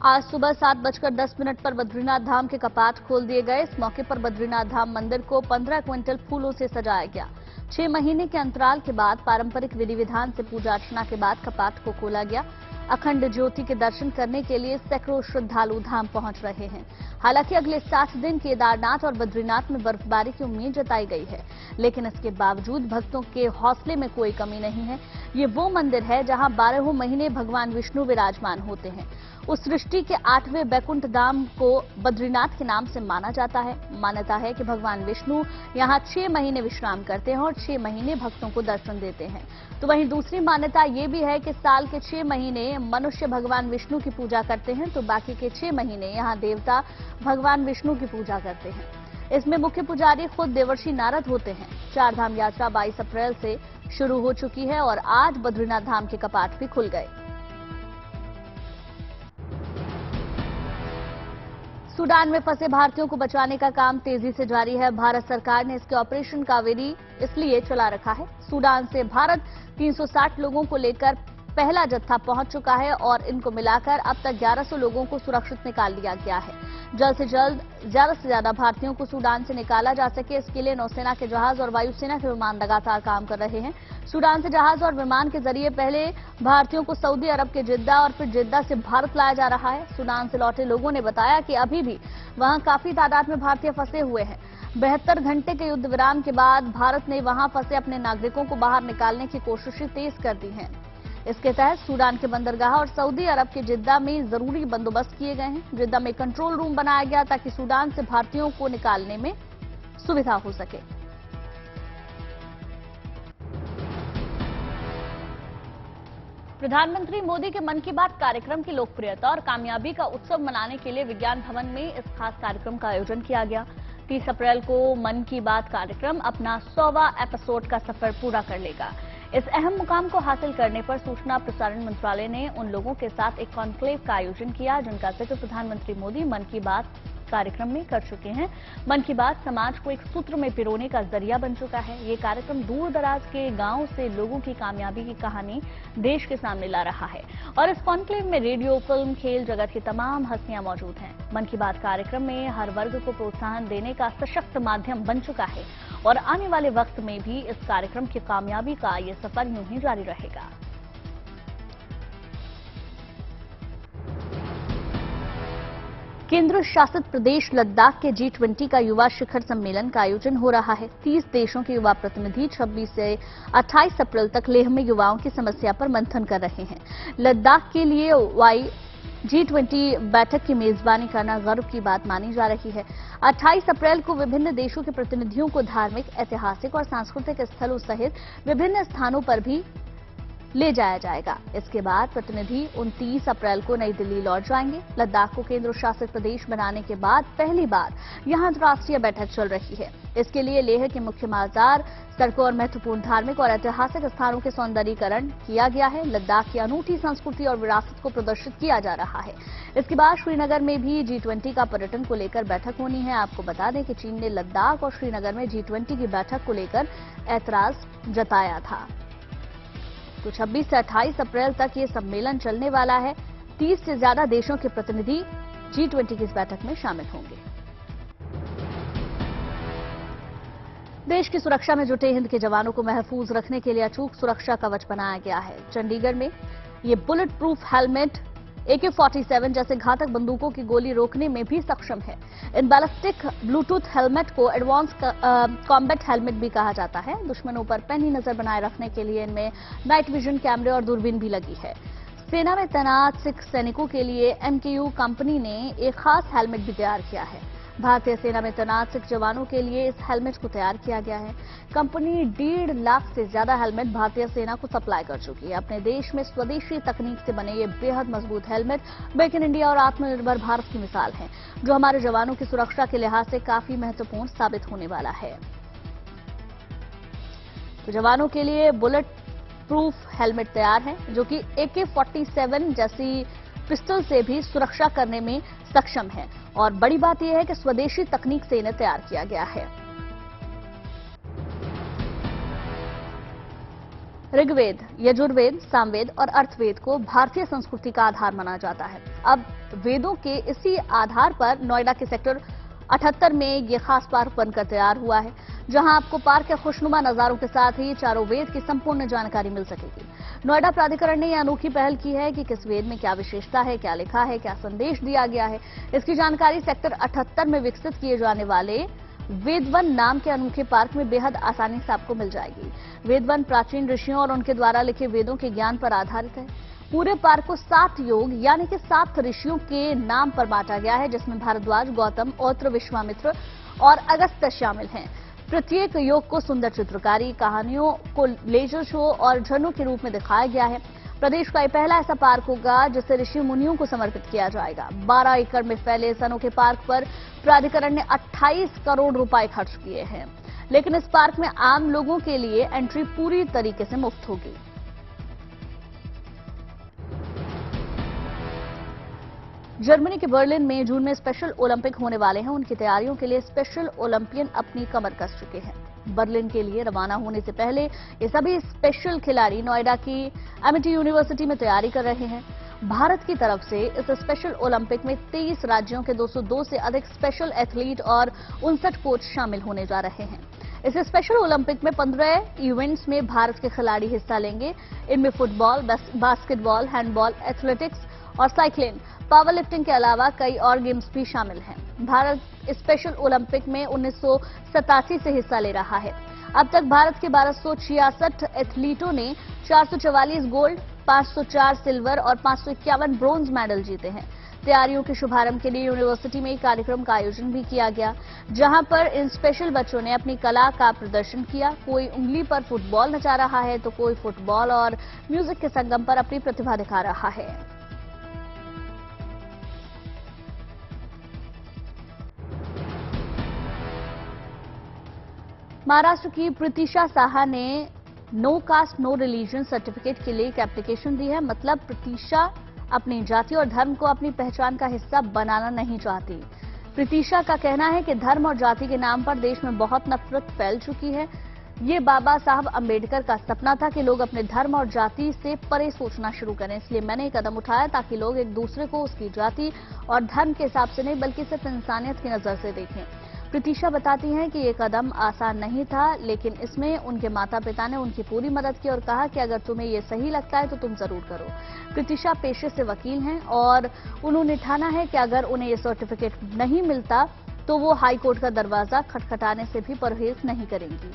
आज सुबह 7:10 पर बद्रीनाथ धाम के कपाट खोल दिए गए। इस मौके पर बद्रीनाथ धाम मंदिर को 15 क्विंटल फूलों से सजाया गया। 6 महीने के अंतराल के बाद पारंपरिक विधि विधान से पूजा अर्चना के बाद कपाट को खोला गया। अखंड ज्योति के दर्शन करने के लिए सैकड़ों श्रद्धालु धाम पहुंच रहे हैं। हालांकि अगले 60 दिन केदारनाथ और बद्रीनाथ में बर्फबारी की उम्मीद जताई गई है, लेकिन इसके बावजूद भक्तों के हौसले में कोई कमी नहीं है। ये वो मंदिर है जहां 12 महीने भगवान विष्णु विराजमान होते हैं। उस सृष्टि के 8वें बैकुंठ धाम को बद्रीनाथ के नाम से माना जाता है। मान्यता है कि भगवान विष्णु यहां 6 महीने विश्राम करते हैं और 6 महीने भक्तों को दर्शन देते हैं। तो वहीं दूसरी मान्यता ये भी है कि साल के 6 महीने मनुष्य भगवान विष्णु की पूजा करते हैं, तो बाकी के 6 महीने यहां देवता भगवान विष्णु की पूजा करते हैं। इसमें मुख्य पुजारी खुद देवर्षि नारद होते हैं। 4 धाम यात्रा 22 अप्रैल से शुरू हो चुकी है और आज बद्रीनाथ धाम के कपाट भी खुल गए। सूडान में फंसे भारतीयों को बचाने का काम तेजी से जारी है। भारत सरकार ने इसके ऑपरेशन कावेरी इसलिए चला रखा है। सूडान से भारत 360 लोगों को लेकर पहला जत्था पहुंच चुका है और इनको मिलाकर अब तक 1100 लोगों को सुरक्षित निकाल लिया गया है। जल्द से जल्द ज्यादा से ज्यादा भारतीयों को सूडान से निकाला जा सके, इसके लिए नौसेना के जहाज और वायुसेना के विमान लगातार काम कर रहे हैं। सूडान से जहाज और विमान के जरिए पहले भारतीयों को सऊदी अरब के जिद्दा और फिर जिद्दा से भारत लाया जा रहा है। सूडान से लौटे लोगों ने बताया कि अभी भी वहां काफी तादाद में भारतीय फंसे हुए हैं। 72 घंटे के युद्ध विराम के बाद भारत ने वहां फंसे अपने नागरिकों को बाहर निकालने की कोशिशें तेज कर दी हैं। इसके तहत सूडान के बंदरगाह और सऊदी अरब के जिद्दा में जरूरी बंदोबस्त किए गए हैं। जिद्दा में कंट्रोल रूम बनाया गया ताकि सूडान से भारतीयों को निकालने में सुविधा हो सके। प्रधानमंत्री मोदी के मन की बात कार्यक्रम की लोकप्रियता और कामयाबी का उत्सव मनाने के लिए विज्ञान भवन में इस खास कार्यक्रम का आयोजन किया गया। 30 अप्रैल को मन की बात कार्यक्रम अपना 100वां एपिसोड का सफर पूरा कर लेगा। इस अहम मुकाम को हासिल करने पर सूचना प्रसारण मंत्रालय ने उन लोगों के साथ एक कॉन्क्लेव का आयोजन किया जिनका जिक्र प्रधानमंत्री मोदी मन की बात कार्यक्रम में कर चुके हैं। मन की बात समाज को एक सूत्र में पिरोने का जरिया बन चुका है। ये कार्यक्रम दूर दराज के गांव से लोगों की कामयाबी की कहानी देश के सामने ला रहा है और इस कॉन्क्लेव में रेडियो, फिल्म, खेल जगत की तमाम हस्तियां मौजूद हैं। मन की बात कार्यक्रम में हर वर्ग को प्रोत्साहन देने का सशक्त माध्यम बन चुका है और आने वाले वक्त में भी इस कार्यक्रम की कामयाबी का ये सफर यूं ही जारी रहेगा। केंद्र शासित प्रदेश लद्दाख के G20 का युवा शिखर सम्मेलन का आयोजन हो रहा है। 30 देशों के युवा प्रतिनिधि 26 से 28 अप्रैल तक लेह में युवाओं की समस्या पर मंथन कर रहे हैं। लद्दाख के लिए G20 बैठक की मेजबानी करना गर्व की बात मानी जा रही है। 28 अप्रैल को विभिन्न देशों के प्रतिनिधियों को धार्मिक, ऐतिहासिक और सांस्कृतिक स्थलों सहित विभिन्न स्थानों पर भी ले जाया जाएगा। इसके बाद प्रतिनिधि 29 अप्रैल को नई दिल्ली लौट जाएंगे। लद्दाख को केंद्र शासित प्रदेश बनाने के बाद पहली बार यहां राष्ट्रीय बैठक चल रही है। इसके लिए लेह के मुख्य बाजार, सड़कों और महत्वपूर्ण धार्मिक और ऐतिहासिक स्थानों के सौंदर्यीकरण किया गया है। लद्दाख की अनूठी संस्कृति और विरासत को प्रदर्शित किया जा रहा है। इसके बाद श्रीनगर में भी G20 का पर्यटन को लेकर बैठक होनी है। आपको बता दें कि चीन ने लद्दाख और श्रीनगर में G20 की बैठक को लेकर ऐतराज जताया था। तो 26 से 28 अप्रैल तक ये सम्मेलन चलने वाला है। 30 से ज्यादा देशों के प्रतिनिधि G20 की इस बैठक में शामिल होंगे। देश की सुरक्षा में जुटे हिंद के जवानों को महफूज रखने के लिए अचूक सुरक्षा कवच बनाया गया है। चंडीगढ़ में ये बुलेट प्रूफ हेलमेट AK-47 जैसे घातक बंदूकों की गोली रोकने में भी सक्षम है। इन बैलिस्टिक ब्लूटूथ हेलमेट को एडवांस कॉम्बैट हेलमेट भी कहा जाता है। दुश्मनों पर पैनी नजर बनाए रखने के लिए इनमें नाइट विजन कैमरे और दूरबीन भी लगी है। सेना में तैनात सिख सैनिकों के लिए MKU कंपनी ने एक खास हेलमेट भी तैयार किया है। भारतीय सेना में तैनात सिख जवानों के लिए इस हेलमेट को तैयार किया गया है। कंपनी 1.5 लाख से ज्यादा हेलमेट भारतीय सेना को सप्लाई कर चुकी है। अपने देश में स्वदेशी तकनीक से बने ये बेहद मजबूत हेलमेट मेक इन इंडिया और आत्मनिर्भर भारत की मिसाल है, जो हमारे जवानों की सुरक्षा के लिहाज से काफी महत्वपूर्ण साबित होने वाला है। तो जवानों के लिए बुलेट प्रूफ हेलमेट तैयार है, जो कि AK-47 जैसी पिस्टल से भी सुरक्षा करने में सक्षम है और बड़ी बात यह है कि स्वदेशी तकनीक से इन्हें तैयार किया गया है। ऋग्वेद, यजुर्वेद, सामवेद और अर्थवेद को भारतीय संस्कृति का आधार माना जाता है। अब वेदों के इसी आधार पर नोएडा के सेक्टर 78 में ये खास पार्क बनकर तैयार हुआ है, जहां आपको पार्क के खुशनुमा नजारों के साथ ही चारों वेद की संपूर्ण जानकारी मिल सकेगी। नोएडा प्राधिकरण ने यह अनोखी पहल की है कि किस वेद में क्या विशेषता है, क्या लिखा है, क्या संदेश दिया गया है। इसकी जानकारी सेक्टर 78 में विकसित किए जाने वाले वेदवन नाम के अनोखे पार्क में बेहद आसानी से आपको मिल जाएगी। वेदवन प्राचीन ऋषियों और उनके द्वारा लिखे वेदों के ज्ञान पर आधारित है। पूरे पार्क को 7 योग यानी कि 7 ऋषियों के नाम पर बांटा गया है, जिसमें भारद्वाज, गौतम, औत्र, विश्वामित्र और अगस्त्य शामिल हैं। प्रत्येक योग को सुंदर चित्रकारी, कहानियों को लेजर शो और झरनों के रूप में दिखाया गया है। प्रदेश का यह पहला ऐसा पार्क होगा जिसे ऋषि मुनियों को समर्पित किया जाएगा। 12 एकड़ में फैले इस अनोखे पार्क पर प्राधिकरण ने 28 करोड़ रुपए खर्च किए हैं, लेकिन इस पार्क में आम लोगों के लिए एंट्री पूरी तरीके से मुफ्त होगी। जर्मनी के बर्लिन में जून में स्पेशल ओलंपिक होने वाले हैं। उनकी तैयारियों के लिए स्पेशल ओलंपियन अपनी कमर कस चुके हैं। बर्लिन के लिए रवाना होने से पहले ये सभी स्पेशल खिलाड़ी नोएडा की एमिटी यूनिवर्सिटी में तैयारी कर रहे हैं। भारत की तरफ से इस स्पेशल ओलंपिक में 23 राज्यों के 202 से अधिक स्पेशल एथलीट और 59 कोच शामिल होने जा रहे हैं। इस स्पेशल ओलंपिक में 15 इवेंट्स में भारत के खिलाड़ी हिस्सा लेंगे। इनमें फुटबॉल, बास्केटबॉल, हैंडबॉल, एथलेटिक्स और साइकिलिंग, पावर लिफ्टिंग के अलावा कई और गेम्स भी शामिल हैं। भारत स्पेशल ओलंपिक में 1987 से हिस्सा ले रहा है। अब तक भारत के 1266 एथलीटों ने 444 गोल्ड, 504 सिल्वर और 551 ब्रोंज मेडल जीते हैं। तैयारियों के शुभारंभ के लिए यूनिवर्सिटी में एक कार्यक्रम का आयोजन भी किया गया, जहां पर इन स्पेशल बच्चों ने अपनी कला का प्रदर्शन किया। कोई उंगली पर फुटबॉल नचा रहा है तो कोई फुटबॉल और म्यूजिक के संगम पर अपनी प्रतिभा दिखा रहा है। महाराष्ट्र की प्रीतिशा साहा ने no caste no religion certificate के लिए एक एप्लीकेशन दी है। मतलब प्रीतिशा अपनी जाति और धर्म को अपनी पहचान का हिस्सा बनाना नहीं चाहती। प्रीतिशा का कहना है कि धर्म और जाति के नाम पर देश में बहुत नफरत फैल चुकी है। ये बाबा साहब अंबेडकर का सपना था कि लोग अपने धर्म और जाति से परे सोचना शुरू करें, इसलिए मैंने एक कदम उठाया ताकि लोग एक दूसरे को उसकी जाति और धर्म के हिसाब से नहीं बल्कि सिर्फ इंसानियत की नजर से देखें। प्रीतिशा बताती हैं कि ये कदम आसान नहीं था, लेकिन इसमें उनके माता पिता ने उनकी पूरी मदद की और कहा कि अगर तुम्हें ये सही लगता है तो तुम जरूर करो। प्रीतिशा पेशे से वकील हैं और उन्होंने ठाना है कि अगर उन्हें ये सर्टिफिकेट नहीं मिलता तो वो हाईकोर्ट का दरवाजा खटखटाने से भी परहेज नहीं करेंगी।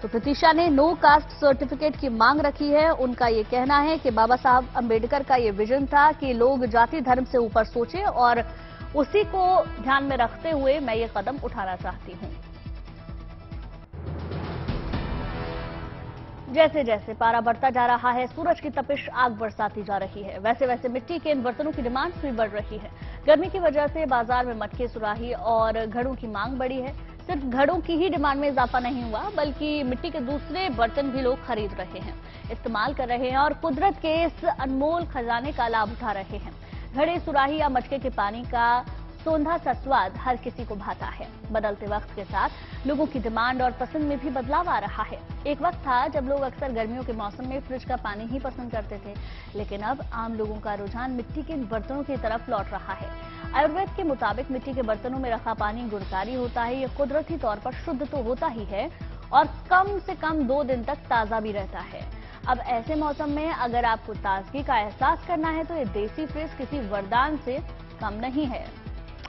तो प्रीतिशा ने नो कास्ट सर्टिफिकेट की मांग रखी है। उनका ये कहना है कि बाबा साहब अंबेडकर का ये विजन था कि लोग जाति धर्म से ऊपर सोचें और उसी को ध्यान में रखते हुए मैं ये कदम उठाना चाहती हूं। जैसे जैसे पारा बढ़ता जा रहा है, सूरज की तपिश आग बरसाती जा रही है, वैसे वैसे मिट्टी के इन बर्तनों की डिमांड भी बढ़ रही है। गर्मी की वजह से बाजार में मटके, सुराही और घड़ों की मांग बढ़ी है। सिर्फ घड़ों की ही डिमांड में इजाफा नहीं हुआ, बल्कि मिट्टी के दूसरे बर्तन भी लोग खरीद रहे हैं, इस्तेमाल कर रहे हैं और कुदरत के इस अनमोल खजाने का लाभ उठा रहे हैं। घड़े, सुराही या मटके के पानी का सोंधा सा स्वाद हर किसी को भाता है। बदलते वक्त के साथ लोगों की डिमांड और पसंद में भी बदलाव आ रहा है। एक वक्त था जब लोग अक्सर गर्मियों के मौसम में फ्रिज का पानी ही पसंद करते थे, लेकिन अब आम लोगों का रुझान मिट्टी के बर्तनों की तरफ लौट रहा है। आयुर्वेद के मुताबिक मिट्टी के बर्तनों में रखा पानी गुणकारी होता है। यह कुदरती तौर पर शुद्ध तो होता ही है और कम से कम 2 दिन तक ताजा भी रहता है। अब ऐसे मौसम में अगर आपको ताजगी का एहसास करना है तो ये देसी फ्रिज किसी वरदान से कम नहीं है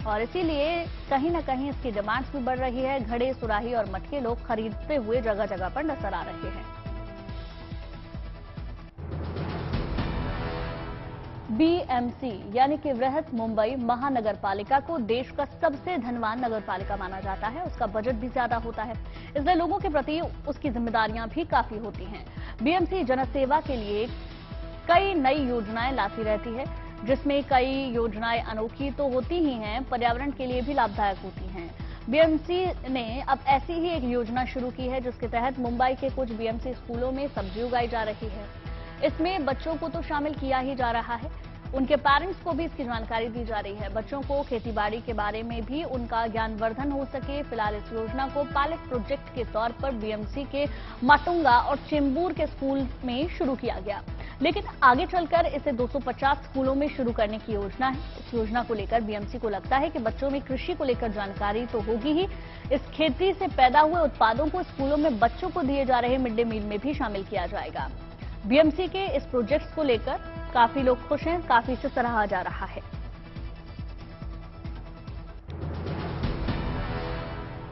और इसीलिए कहीं न कहीं इसकी डिमांड भी बढ़ रही है। घड़े, सुराही और मटके लोग खरीदते हुए जगह जगह पर नजर आ रहे हैं। बीएमसी यानी कि बृहत मुंबई महानगर पालिका को देश का सबसे धनवान नगर पालिका माना जाता है। उसका बजट भी ज्यादा होता है, इसलिए लोगों के प्रति उसकी जिम्मेदारियां भी काफी होती हैं। बीएमसी जनसेवा के लिए कई नई योजनाएं लाती रहती है, जिसमें कई योजनाएं अनोखी तो होती ही हैं, पर्यावरण के लिए भी लाभदायक होती हैं। बीएमसी ने अब ऐसी ही एक योजना शुरू की है, जिसके तहत मुंबई के कुछ बीएमसी स्कूलों में सब्जी उगाई जा रही है। इसमें बच्चों को तो शामिल किया ही जा रहा है, उनके पेरेंट्स को भी इसकी जानकारी दी जा रही है। बच्चों को खेतीबाड़ी के बारे में भी उनका ज्ञानवर्धन हो सके। फिलहाल इस योजना को पायलट प्रोजेक्ट के तौर पर बीएमसी के माटुंगा और चेंबूर के स्कूल में शुरू किया गया, लेकिन आगे चलकर इसे 250 स्कूलों में शुरू करने की योजना है। इस योजना को लेकर बीएमसी को लगता है कि बच्चों में कृषि को लेकर जानकारी तो होगी ही, इस खेती से पैदा हुए उत्पादों को स्कूलों में बच्चों को दिए जा रहे मिड डे मील में भी शामिल किया जाएगा। बीएमसी के इस प्रोजेक्ट को लेकर काफी लोग खुश हैं, काफी इसे सराहा जा रहा है।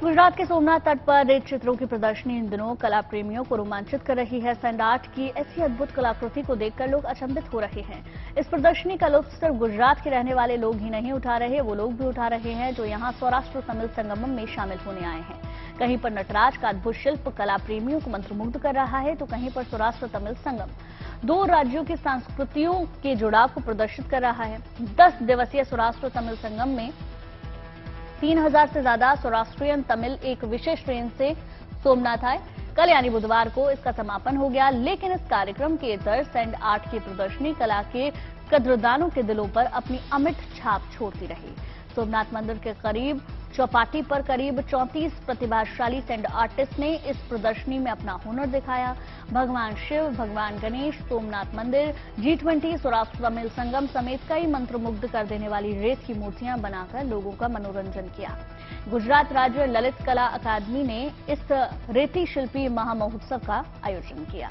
गुजरात के सोमनाथ तट पर रेत चित्रों की प्रदर्शनी इन दिनों कला प्रेमियों को रोमांचित कर रही है। सैंड आर्ट की ऐसी अद्भुत कलाकृति को देखकर लोग अचंभित हो रहे हैं। इस प्रदर्शनी का लुत्फ सिर्फ गुजरात के रहने वाले लोग ही नहीं उठा रहे, वो लोग भी उठा रहे हैं जो यहाँ सौराष्ट्र तमिल संगमम में शामिल होने आए हैं। कहीं पर नटराज का अद्भुत शिल्प कला प्रेमियों को मंत्रमुग्ध कर रहा है, तो कहीं पर सौराष्ट्र तमिल संगम दो राज्यों की संस्कृतियों के जुड़ाव को प्रदर्शित कर रहा है। 10 दिवसीय सौराष्ट्र तमिल संगम में 3000 से ज्यादा सौराष्ट्रियन तमिल एक विशेष ट्रेन से सोमनाथ आए। कल यानी बुधवार को इसका समापन हो गया, लेकिन इस कार्यक्रम के तहत सैंड आर्ट की प्रदर्शनी कला के कद्रदानों के दिलों पर अपनी अमिट छाप छोड़ती रही। सोमनाथ मंदिर के करीब चौपाटी पर करीब 34 प्रतिभाशाली सैंड आर्टिस्ट ने इस प्रदर्शनी में अपना हुनर दिखाया। भगवान शिव, भगवान गणेश, सोमनाथ मंदिर, G20, सौराष्ट्र तमिल संगम समेत कई मंत्रमुग्ध कर देने वाली रेत की मूर्तियां बनाकर लोगों का मनोरंजन किया। गुजरात राज्य ललित कला अकादमी ने इस रेती शिल्पी महामहोत्सव का आयोजन किया।